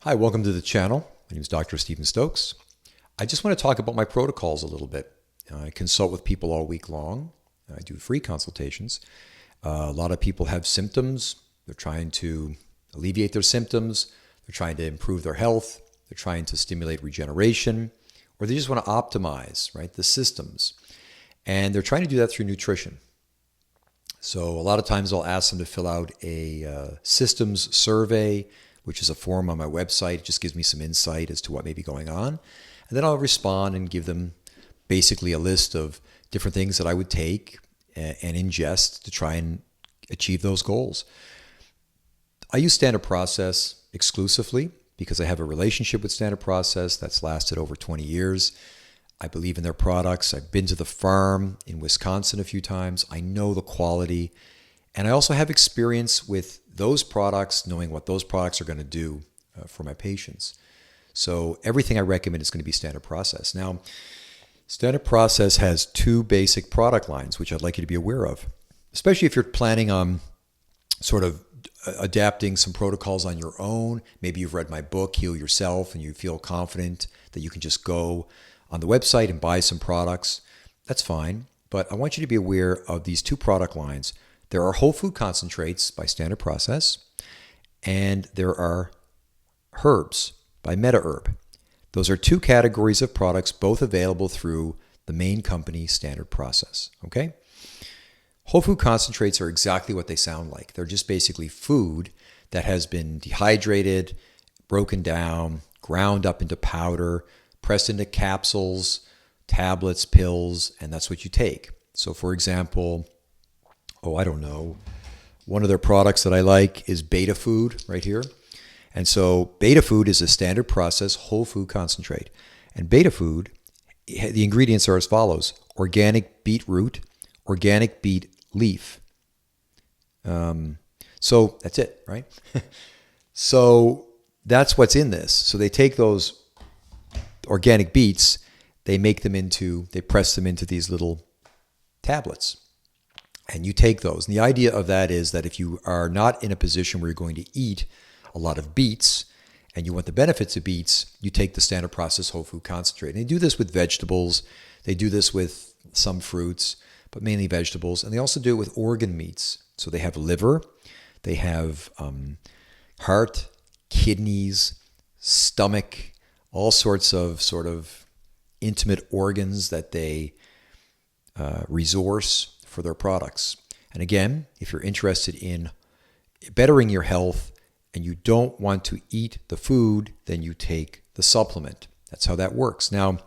Hi, welcome to the channel. My name is Dr. Stephen Stokes. I just want to talk about my protocols a little bit. I consult with people all week long. I do free consultations. A lot of people have symptoms. They're trying to alleviate their symptoms. They're trying to improve their health. They're trying to stimulate regeneration, or they just want to optimize, right, the systems. And they're trying to do that through nutrition. So a lot of times I'll ask them to fill out a systems survey, which is a form on my website. It just gives me some insight as to what may be going on. And then I'll respond and give them basically a list of different things that I would take and ingest to try and achieve those goals. I use Standard Process exclusively because I have a relationship with Standard Process that's lasted over 20 years. I believe in their products. I've been to the farm in Wisconsin a few times. I know the quality. And I also have experience with those products, knowing what those products are going to do for my patients. So everything I recommend is going to be Standard Process. Now, Standard Process has two basic product lines, which I'd like you to be aware of, especially if you're planning on sort of adapting some protocols on your own. Maybe you've read my book, Heal Yourself, and you feel confident that you can just go on the website and buy some products. That's fine. But I want you to be aware of these two product lines. There are whole food concentrates by Standard Process, and there are herbs by Mediherb. Those are two categories of products, both available through the main company, Standard Process. Okay? Whole food concentrates are exactly what they sound like. They're just basically food that has been dehydrated, broken down, ground up into powder, pressed into capsules, tablets, pills, and that's what you take. So for example, I don't know, one of their products that I like is Beta Food right here. And so Beta Food is a Standard Process whole food concentrate. And Beta Food, the ingredients are as follows: organic beetroot, organic beet leaf. So that's it, right? So that's what's in this. So they take those organic beets, they press them into these little tablets. And you take those. And the idea of that is that if you are not in a position where you're going to eat a lot of beets and you want the benefits of beets, you take the Standard Process whole food concentrate. And they do this with vegetables. They do this with some fruits, but mainly vegetables. And they also do it with organ meats. So they have liver, they have heart, kidneys, stomach, all sorts of sort of intimate organs that they resource for their products. And again, if you're interested in bettering your health and you don't want to eat the food, then you take the supplement. That's how that works. Now,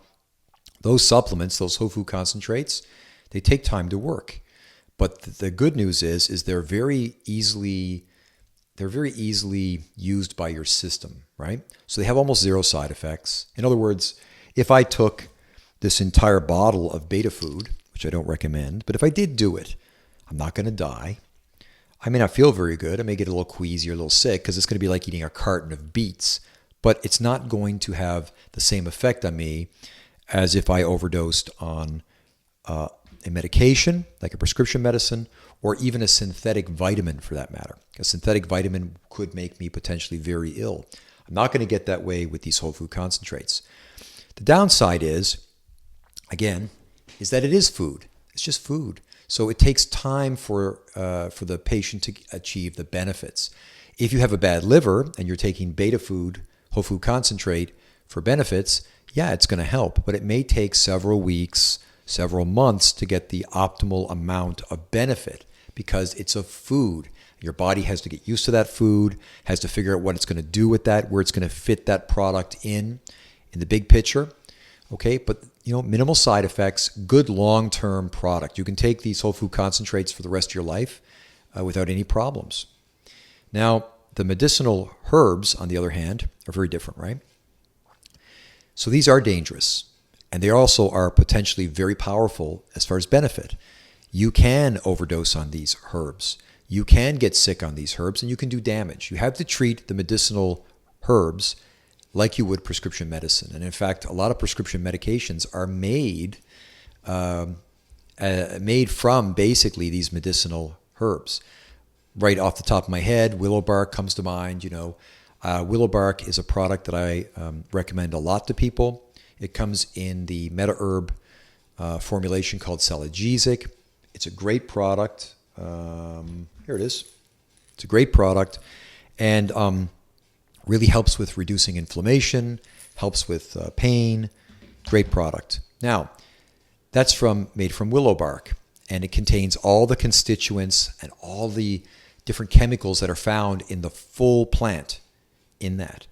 those supplements, those whole food concentrates, they take time to work. But the good news is they're very easily used by your system, right? So they have almost zero side effects. In other words, if I took this entire bottle of Beta Food, which I don't recommend, but if I did do it, I'm not going to die. I may not feel very good. I may get a little queasy or a little sick because it's going to be like eating a carton of beets, but it's not going to have the same effect on me as if I overdosed on a medication, like a prescription medicine, or even a synthetic vitamin for that matter. A synthetic vitamin could make me potentially very ill. I'm not going to get that way with these whole food concentrates. The downside is, again, is that it is food. It's just food. So it takes time for the patient to achieve the benefits. If you have a bad liver and you're taking Beta Food, whole food concentrate for benefits, yeah, it's going to help, but it may take several weeks, several months to get the optimal amount of benefit because it's a food. Your body has to get used to that food, has to figure out what it's going to do with that, where it's going to fit that product in the big picture. Okay, but minimal side effects, good long-term product. You can take these whole food concentrates for the rest of your life without any problems. Now, the medicinal herbs, on the other hand, are very different, right? So these are dangerous, and they also are potentially very powerful as far as benefit. You can overdose on these herbs. You can get sick on these herbs, and you can do damage. You have to treat the medicinal herbs like you would prescription medicine. And in fact, a lot of prescription medications are made from basically these medicinal herbs. Right off the top of my head, willow bark comes to mind. Willow bark is a product that I recommend a lot to people. It comes in the mediherb formulation called Celigesic. It's a great product. Here it is. It's a great product, and really helps with reducing inflammation, helps with pain. Great product. Now, that's made from willow bark, and it contains all the constituents and all the different chemicals that are found in the full plant in that.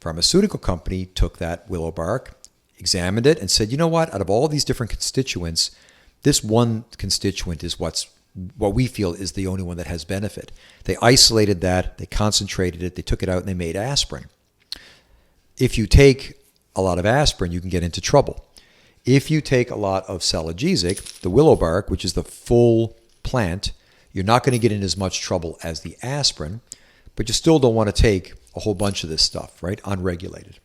Pharmaceutical company took that willow bark, examined it, and said, you know what, out of all these different constituents, this one constituent is what we feel is the only one that has benefit. They isolated that, they concentrated it, they took it out, and they made aspirin. If you take a lot of aspirin, you can get into trouble. If you take a lot of Celigesic, the willow bark, which is the full plant, you're not going to get in as much trouble as the aspirin, but you still don't want to take a whole bunch of this stuff, right? Unregulated.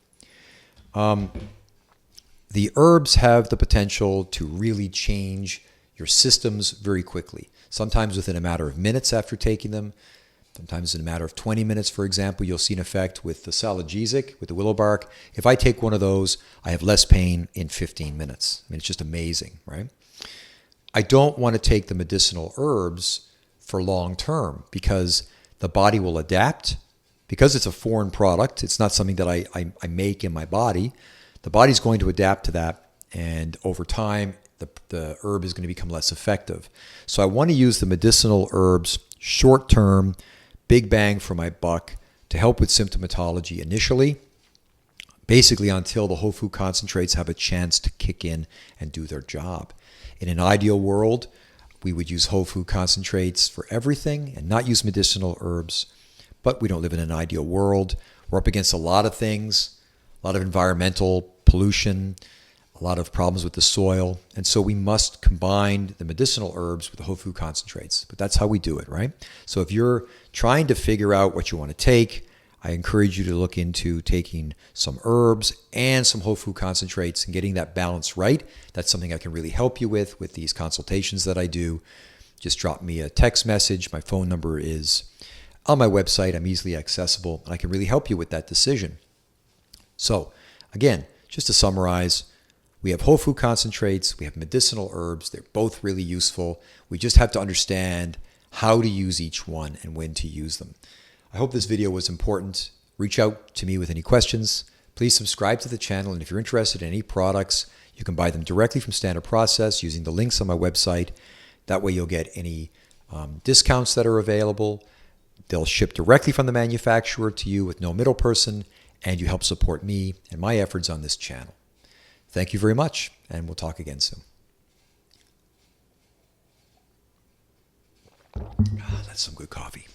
The herbs have the potential to really change your systems very quickly, sometimes within a matter of minutes after taking them. Sometimes in a matter of 20 minutes, for example, you'll see an effect with the Celigesic, with the willow bark. If I take one of those, I have less pain in 15 minutes. I mean, it's just amazing, right? I don't want to take the medicinal herbs for long term because the body will adapt. Because it's a foreign product, it's not something that I make in my body. The body's going to adapt to that, and over time, the herb is going to become less effective. So I want to use the medicinal herbs short term, big bang for my buck, to help with symptomatology initially, basically until the whole food concentrates have a chance to kick in and do their job. In an ideal world, we would use whole food concentrates for everything and not use medicinal herbs, but we don't live in an ideal world. We're up against a lot of things, a lot of environmental pollution, a lot of problems with the soil, and so we must combine the medicinal herbs with the whole food concentrates. But that's how we do it, right? So if you're trying to figure out what you want to take, I encourage you to look into taking some herbs and some whole food concentrates and getting that balance right. That's something I can really help you with these consultations that I do. Just drop me a text message. My phone number is on my website. I'm easily accessible, and I can really help you with that decision. So again, just to summarize, we have whole food concentrates, we have medicinal herbs. They're both really useful. We just have to understand how to use each one and when to use them. I hope this video was important. Reach out to me with any questions. Please subscribe to the channel, and if you're interested in any products, you can buy them directly from Standard Process using the links on my website. That way you'll get any discounts that are available. They'll ship directly from the manufacturer to you with no middle person, and you help support me and my efforts on this channel. Thank you very much, and we'll talk again soon. That's some good coffee.